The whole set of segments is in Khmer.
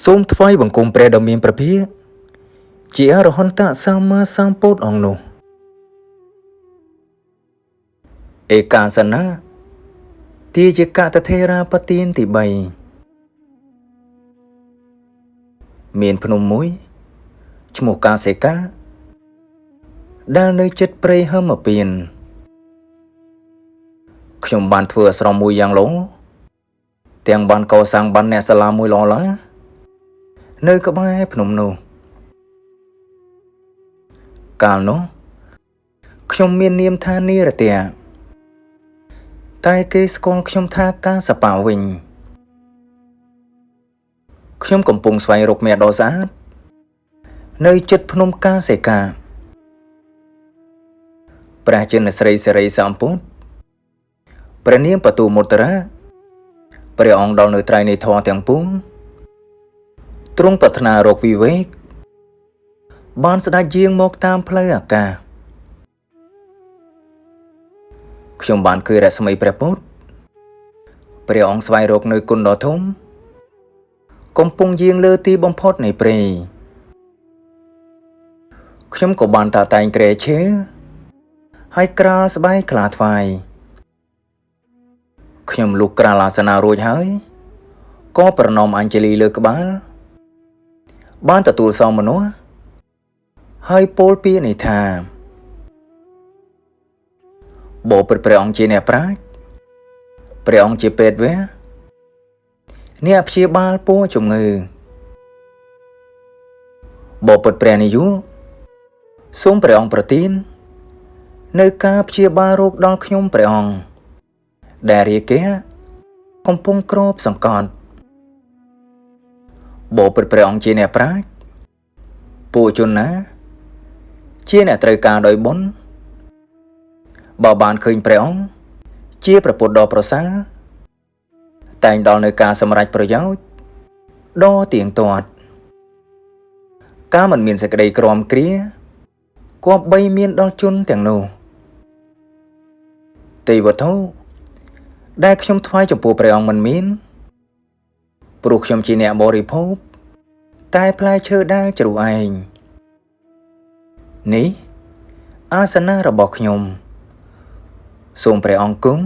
សូមថ្វាយបង្គំព្រះដ៏មានព្រះភិក្ខជាអរហន្តសម្មាសម្ពុទ្ធអង្គនោះឯកាសនៈទាយកតថេរាបទានទី3មានភ្នំមួយឈ្មោះកាសេកាដែលនៅជិតព្រៃហមពៀនខ្ញុំបានធ្វើអាស្រមមួយយ៉ាងល្អទាំងបានកសាងបានអ្នកសាលាមួយល្អឡើយនៅក្បែរភ្នំនោះកាលនោះខ្ញុំមាននាមថានិរតៈតែគេស្គាល់ខ្ញុំថាកាសបៈវិញខ្ញុំកំពុងស្វែងរកមាសដ៏ស្អាតនៅជិតភ្នំកាសេកាព្រះចិនស្រីសិរីសម្ពុទ្ធព្រះនាមបទុមុត្តរាព្រះអង្គដល់នៅត្រៃនៃធម៌ទាំងពួងទ្រង់ប្រាថ្នារកវិវេកបានស្ដេចយាងមកតាមផ្លូវអាកាសខ្ញុំបានឃើញរស្មីព្រះពុទ្ធព្រះអង្គស្វែងរកនៅគុណដ៏ធំកំពុងយាងលើទីបំផុតនៃព្រៃខ្ញុំក៏បានតាតែងក្រែឈើហើយក្រាលស្បែកខ្លាថ្វាយខ្ញុំលុះក្រាលអាសនៈរួចហើយក៏ប្រណម្យអញ្ជលីលើក្បាលបានទទួលសងមនុស្សហើយពោលពាក្យនេះថាបបិទ្ធព្រះអង្គជាអ្នកប្រាជ្ញព្រះអង្គជាពេទ្យវៈអ្នកព្យាបាលពោះជំងឺបបិទ្ធព្រះនាយកសូមព្រះអង្គប្រទាននៅការព្យាបាលរោគដល់ខ្ញុំព្រះអង្គដែលរាគៈកំពុងគ្របសង្កត់បបិទ្ធព្រះអង្គជាអ្នកប្រាជ្ញពួកជនណាជាអ្នកត្រូវការដោយបុណ្យបើបានឃើញព្រះអង្គជាព្រះពុទ្ធដ៏ប្រសើរតែងដល់នៅការសម្រេចប្រយោជន៍ដ៏ទៀងទាត់ការមិនមានសេចក្តីក្រំគ្រាគប្បីមានដល់ជនទាំងនោះទេវវត្ថុដែលខ្ញុំថ្វាយចំពោះព្រះអង្គមិនមានព្រោះខ្ញុំជាអ្នកបរិភោគតែផ្លែឈើដែលជ្រុះឯងនេះអាសនៈរបស់ខ្ញុំសូមព្រះអង្គគង់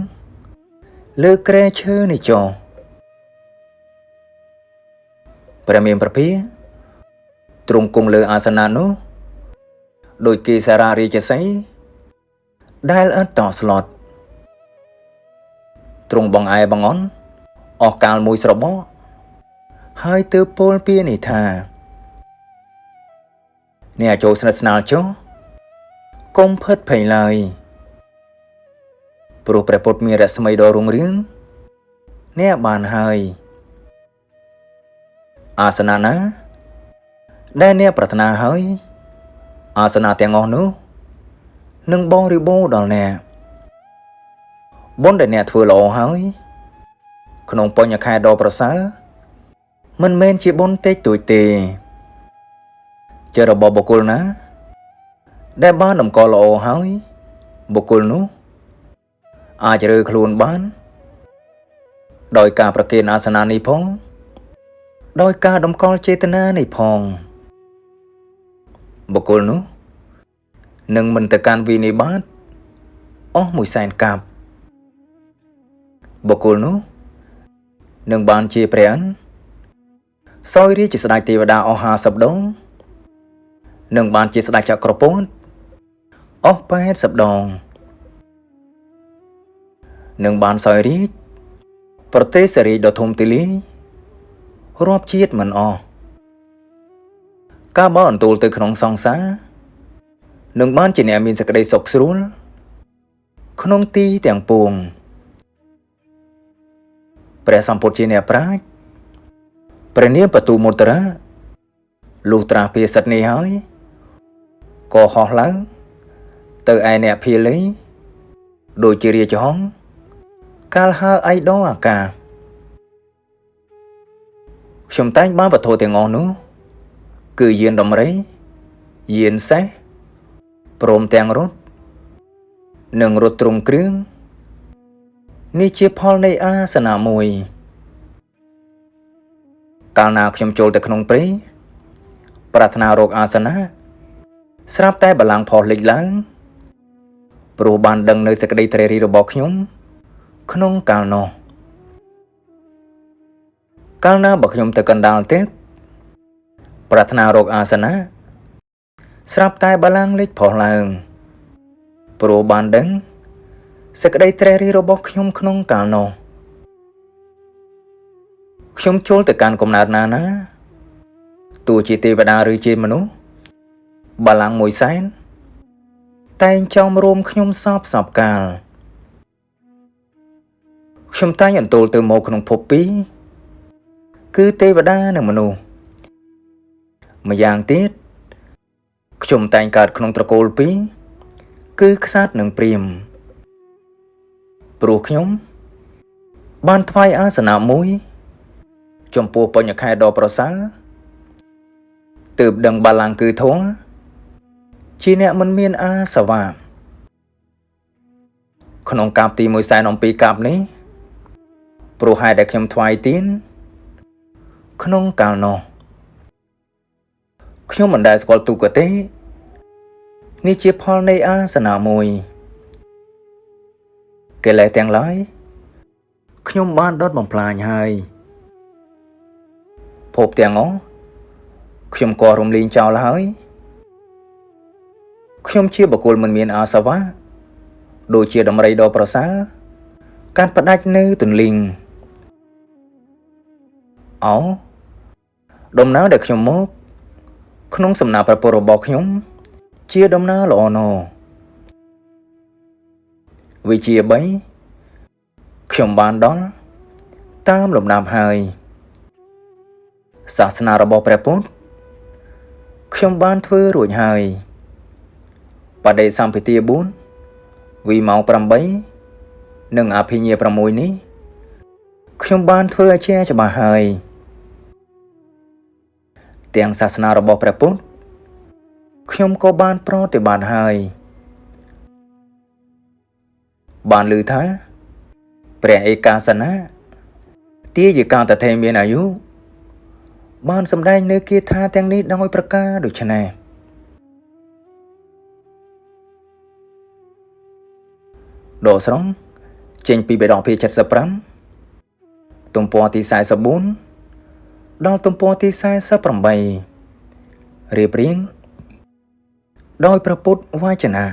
លើគ្រែឈើនេះចុះព្រះមានព្រះភិក្ខទ្រង់គង់លើអាសនៈនោះដោយគេសារារាជសីដែលឥតតស្លុតទ្រង់បងឯបងអន់អស់កាលមួយស្របក់ហើយទើបពោលពាក្យនេះថាអ្នកចូលស្និទ្ធស្នាលចុះកុំផិតភ័យឡើយព្រោះព្រះពុទ្ធមានរស្មីដ៏រុងរឿងអ្នកបានហើយអាសនៈណាដែលអ្នកប្រាថ្នាហើយអាសនៈទាំងអស់នោះនឹងបរិបូរណ៍ដល់អ្នកបុណ្យដែលអ្នកធ្វើល្អហើយក្នុងបញ្ញខែដ៏ប្រសើរមិនមែនជាបុណ្យតិចតួចទេជារបស់បុគ្គលណាដែលបានតម្កល់ល្អហើយបុគ្គលនោះអាចរើខ្លួនបានដោយការប្រគេនអាសនៈនេះផងដោយការតម្កល់ចេតនានេះផងបុគ្គលនោះនឹងមិនទៅកាន់វិនិបាតអស់100,000 កាប់បុគ្គលនោះនឹងបានជាព្រះអិនសោយរាជជាស្ដេចទេវតាអស់50 ដងនឹងបានជាស្ដេចចក្រពត្តិអស់80 ដងនឹងបានសោយរាជប្រទេសរាជដ៏ធំទូលាយរាប់ជាតិមិនអស់ការបើអន្ទូលទៅក្នុងសង្សារនឹងបានជាអ្នកមានសេចក្តីសុខស្រួលក្នុងទីទាំងពួងព្រះសម្ពុទ្ធជាអ្នកប្រាជ្ញព្រះនាមបទុមុត្តរាលុះត្រាស់ពាក្យសិទ្ធនេះហើយក៏ហោះឡើងទៅឯអ្នកភាលីដូចជារាជហង្សកាលហើឯដងអាកាសខ្ញុំតែងបានវត្ថុទាំងអស់នោះគឺយានដំរីយានសេះព្រមទាំងរថនិងរថទ្រង់គ្រឿងនេះជាផលនៃអាសនៈមួយ កាលណាខ្ញុំចូលទៅក្នុងព្រៃប្រាថ្នារកអាសនៈស្រាប់តែបល្ល័ង្កផុសលេចឡើងព្រោះបានដឹងនៅសេចក្តីត្រេះរិះរបស់ខ្ញុំក្នុងកាលនោះកាលណាបើខ្ញុំទៅកណ្ដាលទេពប្រាថ្នារកអាសនៈស្រាប់តែបល្ល័ង្កលេចផុសឡើងព្រោះបានដឹងសេចក្តីត្រេះរិះរបស់ខ្ញុំក្នុងកាលនោះខ្ញុំចូលទៅកាន់កំណើតណាទោះជាទេវតាឬជាមនុស្សបល្ល័ង្កមួយសែនតែងចោមរួមខ្ញុំសពកាលខ្ញុំតែងអន្ទោលទៅមកក្នុងភពពីរគឺទេវតានិងមនុស្សម្យ៉ាងទៀតខ្ញុំតែងកើតក្នុងត្រកូលពីរគឺក្សត្រនិងព្រាហ្មណ៍ព្រោះខ្ញុំបានថ្វាយអាសនៈមួយចំពោះបញ្ញខែដ៏ប្រសើរទើបដឹងបល្ល័ង្កគឺធម៌ជាអ្នកមិនមានអាសវៈក្នុងកាប់ទី1សែនអំពីកាប់នេះព្រោះហេតុដែលខ្ញុំថ្វាយទានក្នុងកាលនោះខ្ញុំមិនដែលស្គាល់ទុក្ខទេនេះជាផលនៃអាសនៈមួយកិលេសទាំងឡាយខ្ញុំបានដុតបំផ្លាញហើយភពទាំងអស់ខ្ញុំក៏រំលែងចោលហើយខ្ញុំជាបុគ្គលមិនមានអាសវៈដូចជាដំរីដ៏ប្រសើរកាត់ផ្ដាច់នៅទន្លីងដំណើរដែលខ្ញុំមកក្នុងសំណាក់ព្រះពុទ្ធរបស់ខ្ញុំជាដំណើរល្អណោវិជ្ជា3ខ្ញុំបានដល់តាមលំដាប់ហើយសាសនារបស់ព្រះពុទ្ធខ្ញុំបានធ្វើរួចហើយបដិសម្ភាទា4វិម៉ោង8និងអភិញ្ញា6នេះខ្ញុំបានធ្វើឲ្យជាច្បាស់ហើយទាំងសាសនារបស់ព្រះពុទ្ធខ្ញុំក៏បានប្រតិបត្តិហើយបានឮថាព្រះឯកាសនៈទាយកាតថេមានអាយុបានសម្ដែងនៅគាថាទាំងនេះដោយប្រការដូចនេះដកស្រង់ចេញពីបេដកភាគ75ទំព័រទី44ដល់ទំព័រទី48រៀបរៀងដោយព្រះពុទ្ធវចនៈ